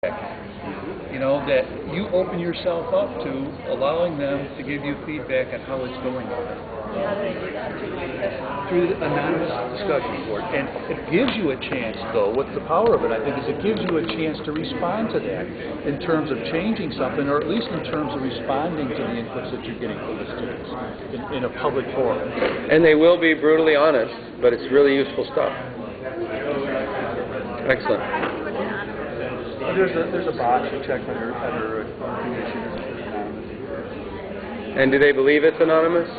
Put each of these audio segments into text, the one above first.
You know, that you open yourself up to allowing them to give you feedback on how it's going. How do they do that? Through the anonymous discussion board. And it gives you a chance, though, what's the power of it, I think, is it gives you a chance to respond to that in terms of changing something, or at least in terms of responding to the inputs that you're getting from the students in a public forum. And they will be brutally honest, but it's really useful stuff. Excellent. There's a box you check under conditions. And do they believe it's anonymous?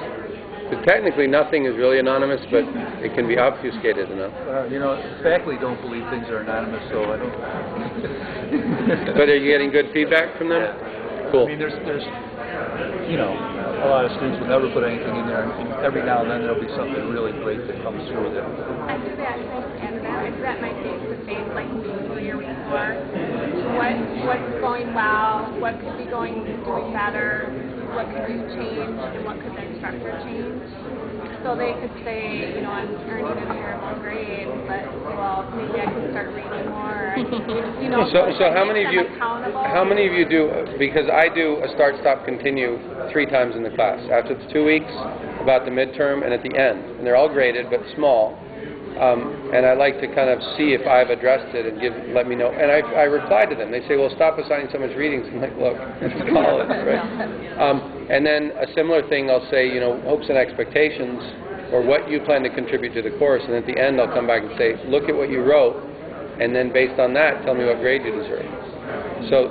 Because technically nothing is really anonymous, but it can be obfuscated enough. You know, faculty don't believe things are anonymous, so I don't. But are you getting good feedback from them? Yeah. Cool. I mean, there's you know, a lot of students will never put anything in there, and every now and then there'll be something really great that comes through with it. I do that and that. I do that my face-to-face, like the year before. What's going well? What could be doing better? What could you change, and what could the instructor change? So they could say, you know, I'm earning a terrible grade, but well, maybe I could start reading more. You know, so how many of you do? Because I do a start, stop, continue 3 times in the class. After the 2 weeks, about the midterm, and at the end. And they're all graded, but small. And I like to kind of see if I've addressed it and let me know. And I reply to them. They say, well, stop assigning so much readings. I'm like, look, it's college, right? And then a similar thing, I'll say, you know, hopes and expectations, or what you plan to contribute to the course. And at the end, I'll come back and say, look at what you wrote, and then based on that, tell me what grade you deserve. So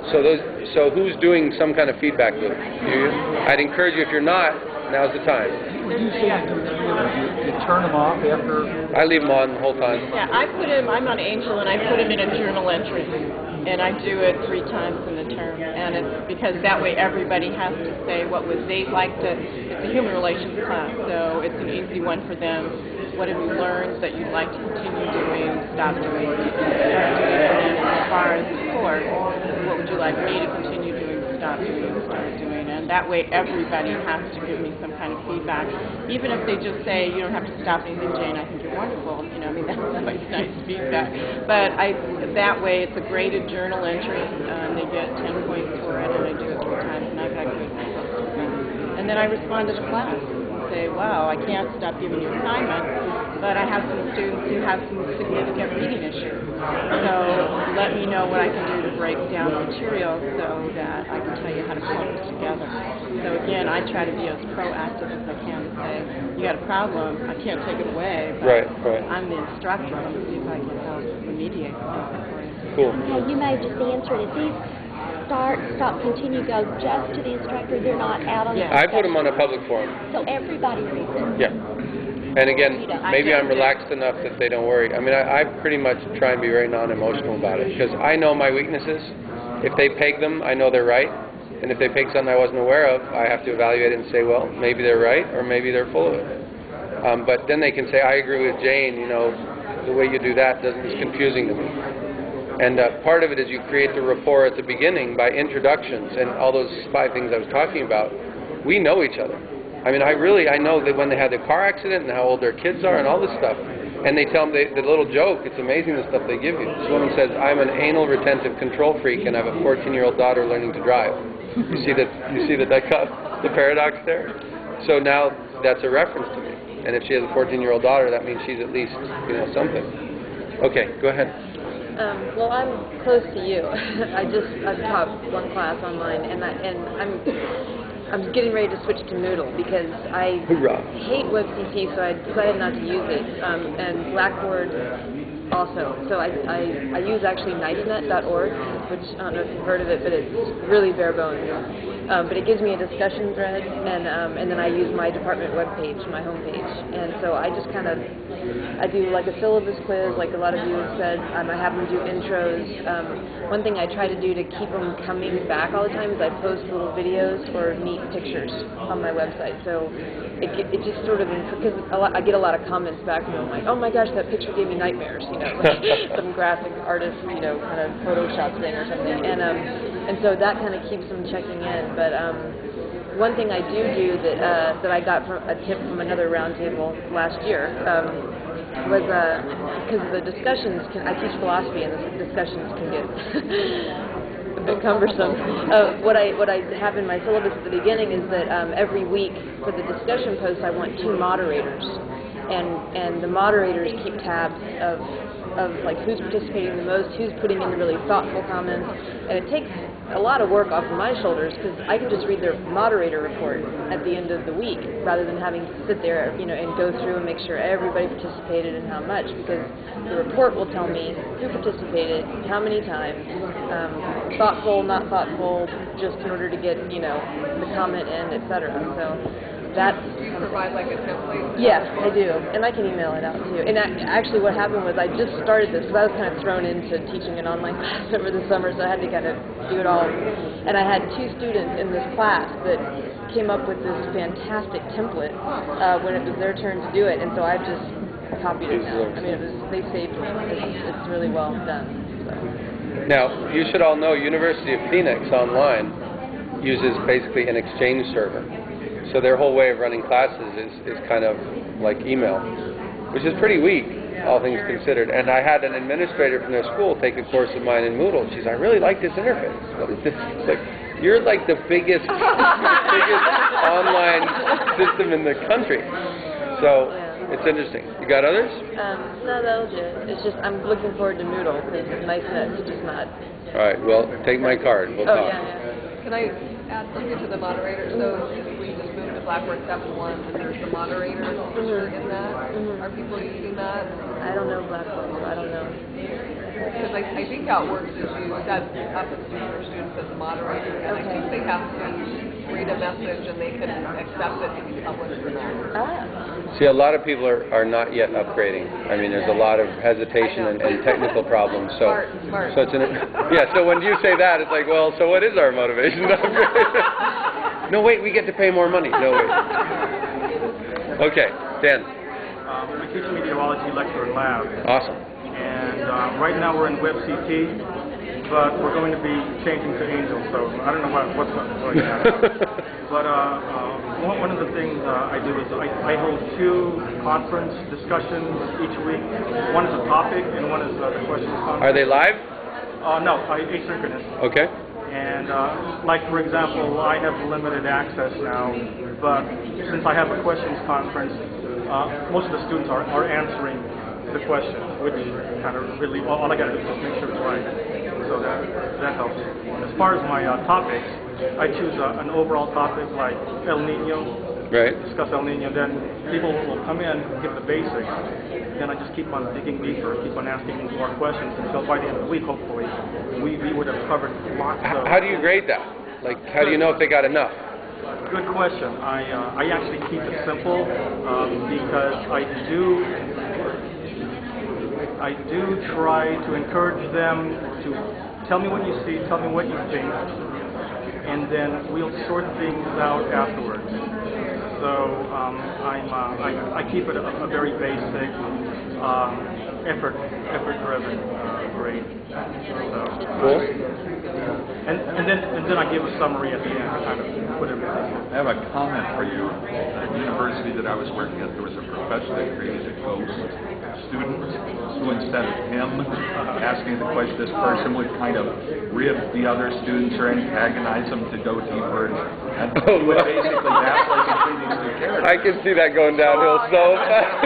who's doing some kind of feedback loop? I'd encourage you, if you're not, now's the time. Would you say you turn them off after? I leave them on the whole time. Yeah, I'm on Angel, and I put him in a journal entry. And I do it 3 times in the term. And it's because that way everybody has to say what would they like to, it's a human relations class, so it's an easy one for them. What have you learned that you'd like to continue doing, stop doing, start doing? And as far as the course, what would you like me to continue doing, stop doing, start doing? And that way everybody has to give me some kind of feedback. Even if they just say, you don't have to stop anything, Jane, I think you're wonderful. You know, I mean, that's always nice feedback. But that way it's a graded journal entry. They get 10 points for it, and I do it 3 times, and I've had good results. And then I respond to the class. Say, wow, I can't stop giving you assignments, but I have some students who have some significant reading issues. So let me know what I can do to break down the material so that I can tell you how to put it together. So again, I try to be as proactive as I can to say, you got a problem, I can't take it away, but right. I'm the instructor, let me see if I can help remediate something for you. Cool. Yeah, you may have just answered it. These start, stop, continue go just to the instructor. They're not out on the I put them on a public forum. So everybody reads them. Yeah. And again, maybe I'm relaxed enough that they don't worry. I mean, I pretty much try and be very non-emotional about it, because I know my weaknesses. If they peg them, I know they're right. And if they peg something I wasn't aware of, I have to evaluate it and say, well, maybe they're right, or maybe they're full of it. But then they can say, I agree with Jane, you know, the way you do that is confusing to me. And part of it is you create the rapport at the beginning by introductions and all those 5 things I was talking about. We know each other. I mean, I know that when they had their car accident and how old their kids are and all this stuff. And they tell them the little joke. It's amazing the stuff they give you. This woman says, I'm an anal retentive control freak and I have a 14-year-old daughter learning to drive. You see the paradox there? So now that's a reference to me. And if she has a 14-year-old daughter, that means she's at least, you know, something. Okay, go ahead. Well, I'm close to you. I've taught 1 class online, and I'm getting ready to switch to Moodle because I hate WebCP, so I decided not to use it. And Blackboard also. So I use actually nicenet.org, which I don't know if you've heard of it, but it's really bare bones. But it gives me a discussion thread, and then I use my department webpage, my homepage. And so I just kind of, I do like a syllabus quiz, like a lot of you have said. I have them do intros. One thing I try to do to keep them coming back all the time is I post little videos or neat pictures on my website. So it just sort of, because I get a lot of comments back from them, like, oh my gosh, that picture gave me nightmares, you know, like some graphic artist, you know, kind of Photoshop thing or something. And so that kind of keeps them checking in. But one thing I do that I got from a tip from another roundtable last year was because the discussions I teach philosophy, and the discussions can get so cumbersome. What I have in my syllabus at the beginning is that every week for the discussion posts, I want 2 moderators, and the moderators keep tabs of like who's participating the most, who's putting in the really thoughtful comments, and it takes a lot of work off of my shoulders because I can just read their moderator report at the end of the week rather than having to sit there, and go through and make sure everybody participated and how much, because the report will tell me who participated, how many times, thoughtful, not thoughtful, just in order to get, the comment in, etc. So that's... Do you provide like a template? Yeah, I do, and I can email it out too. And actually what happened was I just started this because I was kind of thrown into teaching an online class over the summer, so I had to kind of do it all. And I had 2 students in this class that came up with this fantastic template when it was their turn to do it, and so I've just copied it now. I mean, they saved me. It's really well done. So. Now, you should all know University of Phoenix Online uses basically an exchange server. So their whole way of running classes is kind of like email, which is pretty weak, all things considered. And I had an administrator from their school take a course of mine in Moodle. She's like, I really like this interface. What is this? It's like, you're like the biggest online system in the country. So it's interesting. You got others? No, that was it. It's just I'm looking forward to Moodle because NiceNet's just not. All right. Well, take my card. We'll talk. Yeah. Can I add something to the moderator? So we just moved to Blackboard 7.1, and there's the moderator feature in that. Are people using that? I don't know Blackboard, so I don't know. Because I think how it works is you set up a student or students as a moderator, and I think they have to read a message and they can accept it to be published or not. See, a lot of people are not yet upgrading. I mean, there's a lot of hesitation and technical problems. So, Smart. So so when you say that, it's like, well, so what is our motivation to upgrade? No, wait, we get to pay more money. No, wait. Okay, Dan. I teach a meteorology lecture lab. Awesome. And right now we're in WebCT, but we're going to be changing to Angel, so I don't know what's going to happen. But one of the things I do is I hold 2 conference discussions each week. One is a topic and one is the questions conference. Are they live? No, asynchronous. Okay. And like, for example, I have limited access now, but since I have a questions conference, most of the students are answering the questions, which kind of really, all I got to do is just make sure it's right. So that helps. As far as my topics, I choose an overall topic like El Nino, right. Discuss El Nino, then people will come in, give the basics, then I just keep on digging deeper, keep on asking more questions until by the end of the week, hopefully, we would have covered lots of... How do you grade that? Like, how do you know if they got enough? Good question. I actually keep it simple because I do try to encourage them to tell me what you see, tell me what you think, and then we'll sort things out afterwards. So I keep it a very basic, effort-driven grade. So, cool. And then I give a summary at the end to kind of put everything. I have a comment for you. At the university that I was working at, there was a professor that created a ghost student who, instead of him asking the question, this person would kind of rib the other students or antagonize them to go deeper. And basically, that's like between these 2 characters. I can see that going downhill so fast.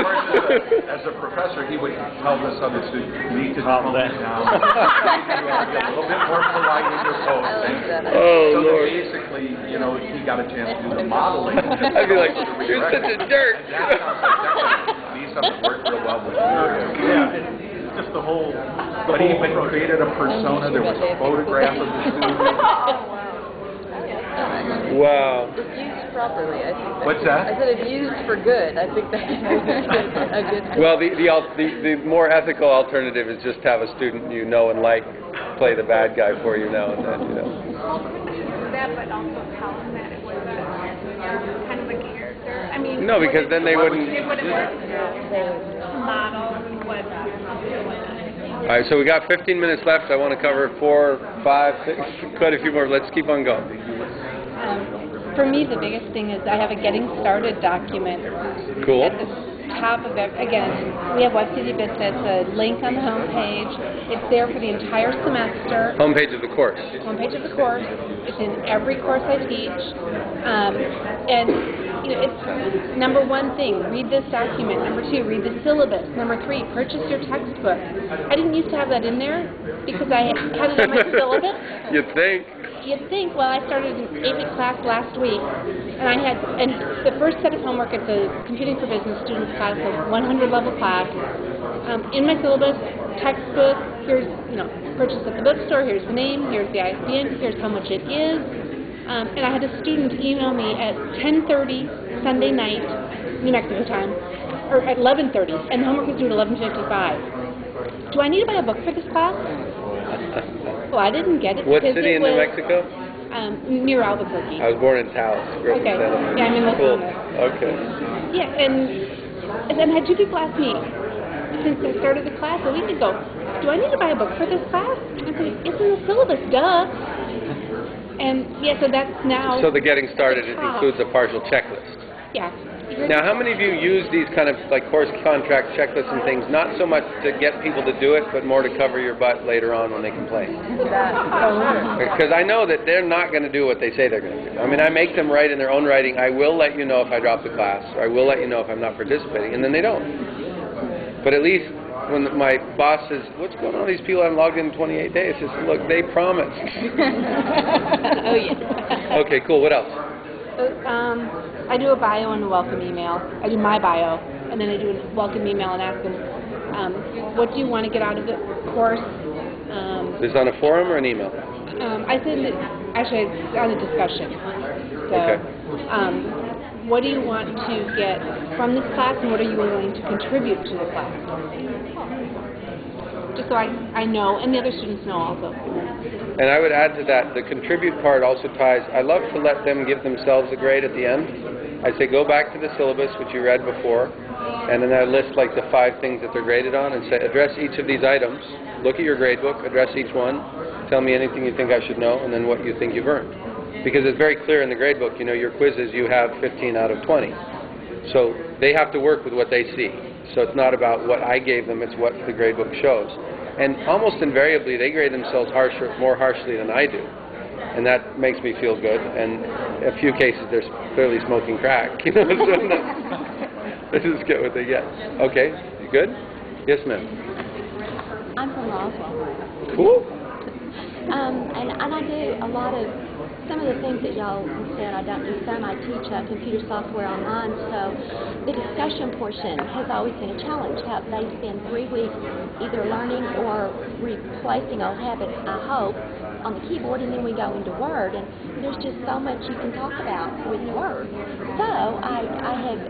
As a professor, he would tell this other student, you need to calm that down. You need to be a little bit more polite in your posting. Oh, so Lord. basically, he got a chance to do the modeling. I'd be like, you're such a jerk. And that sounds like be something that worked real well with you. Yeah, and just the whole... But he even created a persona. There was a photograph of the student. Wow. If used properly, I think. What's that? I said if used for good, I think that's a good. Well, the more ethical alternative is just have a student you know and like play the bad guy for you now and then, That, but also tell them that it was kind of a character. I mean, No, because then they wouldn't. It would have worked. Model what doing. All right, so we got 15 minutes left. I want to cover 4, 5, 6, quite a few more. Let's keep on going. For me, the biggest thing is I have a getting started document Cool. at the top of it. Again, we have Web City Vista. It's a link on the home page. It's there for the entire semester. Homepage of the course. Homepage of the course. It's in every course I teach. And it's number one thing, read this document. Number two, read the syllabus. Number three, purchase your textbook. I didn't used to have that in there because I had it in my syllabus. You'd think. You'd think. Well, I started an 8-week class last week, and the first set of homework at the Computing for Business students class, a 100-level class. In my syllabus, textbook, here's, purchase at the bookstore, here's the name, here's the ISBN, here's how much it is. And I had a student email me at 10:30 Sunday night, New Mexico time, or at 11:30, and the homework was due at 11:55. Do I need to buy a book for this class? Well, I didn't get it. What city in New Mexico? Near Albuquerque. I was born in Taos. Okay. Yeah, I'm in Los Cool. Angeles. Okay. Yeah, and then I had two people ask me, since I started the class a week ago, do I need to buy a book for this class? I said, it's in the syllabus, duh. And yeah, so that's now. So the getting started includes a partial checklist. Yeah. Now, how many of you use these kind of like course contract checklists and things, not so much to get people to do it, but more to cover your butt later on when they complain? Because I know that they're not going to do what they say they're going to do. I mean, I make them write in their own writing, I will let you know if I drop the class, or I will let you know if I'm not participating, and then they don't. But at least when my boss says, what's going on with these people I haven't logged in 28 days? It's just, look, they promised. Oh, yeah. Okay, cool. What else? I do a bio and a welcome email. I do my bio, and then I do a welcome email and ask them, what do you want to get out of the course? Is this on a forum or an email? I send it, actually, it's on a discussion. So, Okay. What do you want to get from this class, and what are you willing to contribute to the class? Just so I know, and the other students know also. And I would add to that, the contribute part also ties, I love to let them give themselves a grade at the end. I say go back to the syllabus, which you read before, and then I list like the 5 things that they're graded on, and say address each of these items, look at your grade book, address each one, tell me anything you think I should know, and then what you think you've earned. Because it's very clear in the grade book, your quizzes, you have 15 out of 20. So they have to work with what they see. So it's not about what I gave them, it's what the grade book shows. And almost invariably, they grade themselves more harshly than I do. And that makes me feel good. And in a few cases, they're clearly smoking crack. So they just get what they get. Okay, you good? Yes, ma'am. I'm from Roswell. Cool. And I do a lot of, some of the things that y'all said, I don't do some. I teach computer software online, so the discussion portion has always been a challenge. How they spend 3 weeks either learning or replacing old habits, I hope, on the keyboard, and then we go into Word, and there's just so much you can talk about with Word. So I have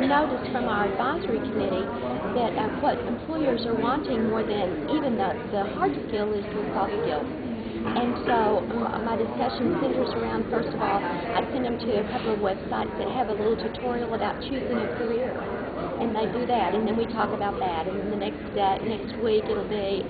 noticed from our advisory committee that what employers are wanting more than even the hard skill is the soft skills. And so my discussion centers around, first of all, I send them to a couple of websites that have a little tutorial about choosing a career. And they do that, and then we talk about that. And then the next week it'll be,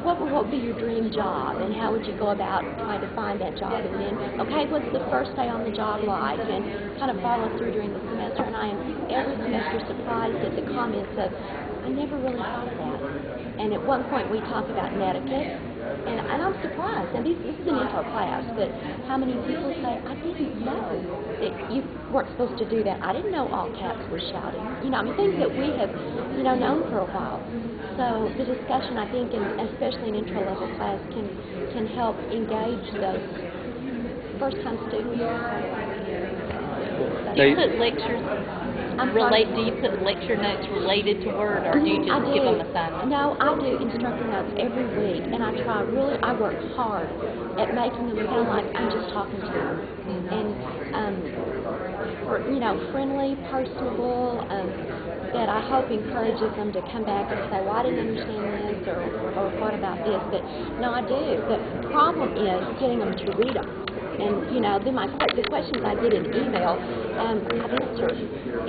what would be your dream job, and how would you go about trying to find that job? And then, okay, what's the first day on the job like? And kind of follow through during the semester. And I am every semester surprised at the comments of, I never really thought of that. And at one point we talk about netiquette, and I'm surprised. Now this is an intro class, but how many people say, I didn't know that you weren't supposed to do that. I didn't know all caps were shouting. Things that we have, known for a while. So the discussion, I think, especially in intro level class, can help engage those first-time students. Do you put lectures do you put lecture notes related to Word, or do you just give them assignments? No, I do instructor notes every week, and I work hard at making them sound like I'm just talking to them. And friendly, personable, that I hope encourages them to come back and say, well, I didn't understand this, or what about this? But no, I do. The problem is getting them to read them. And, then the questions I get in email, I've answered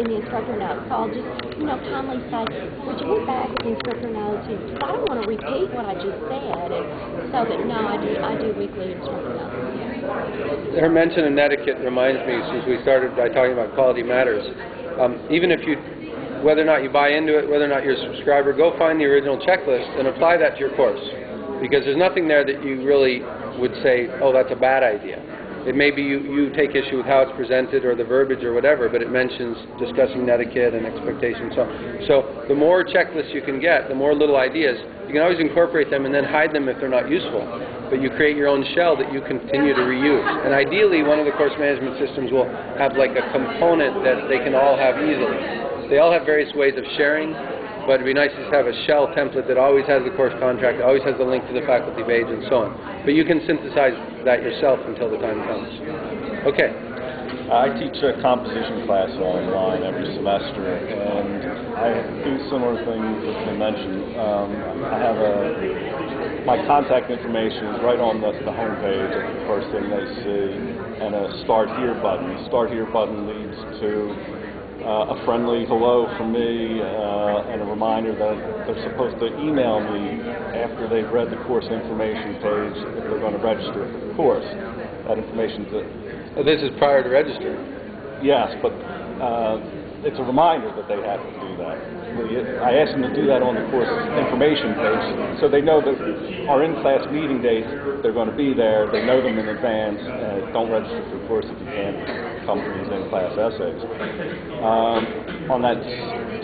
in the instructor notes. So I'll just, kindly say, would you go back with the instructor notes? Because I don't want to repeat what I just said. And so, but no, I do weekly instructor notes. Her mention of netiquette reminds me, since we started by talking about quality matters, Even if you, whether or not you buy into it, whether or not you're a subscriber, go find the original checklist and apply that to your course. Because there's nothing there that you really would say, oh, that's a bad idea. It may be you take issue with how it's presented or the verbiage or whatever, but it mentions discussing etiquette and expectations and so on. So the more checklists you can get, the more little ideas, you can always incorporate them and then hide them if they're not useful. But you create your own shell that you continue to reuse. And ideally, one of the course management systems will have like a component that they can all have easily. They all have various ways of sharing, but it'd be nice to just have a shell template that always has the course contract, always has the link to the faculty page, and so on. But you can synthesize that yourself until the time comes. Okay. I teach a composition class online every semester, and I do similar things that they mentioned. I have my contact information is right on the home page, the first thing they see, and a Start Here button. The Start Here button leads to a friendly hello from me and a reminder that they're supposed to email me after they've read the course information page if they're going to register for the course. That information's This is prior to registering. yes, but it's a reminder that they have to do that. I ask them to do that on the course information page so they know that our in-class meeting dates, they're going to be there, they know them in advance, don't register for the course if you can't come to these in-class essays. On that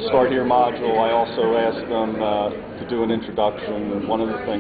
Start Here module, I also ask them to do an introduction. One of the things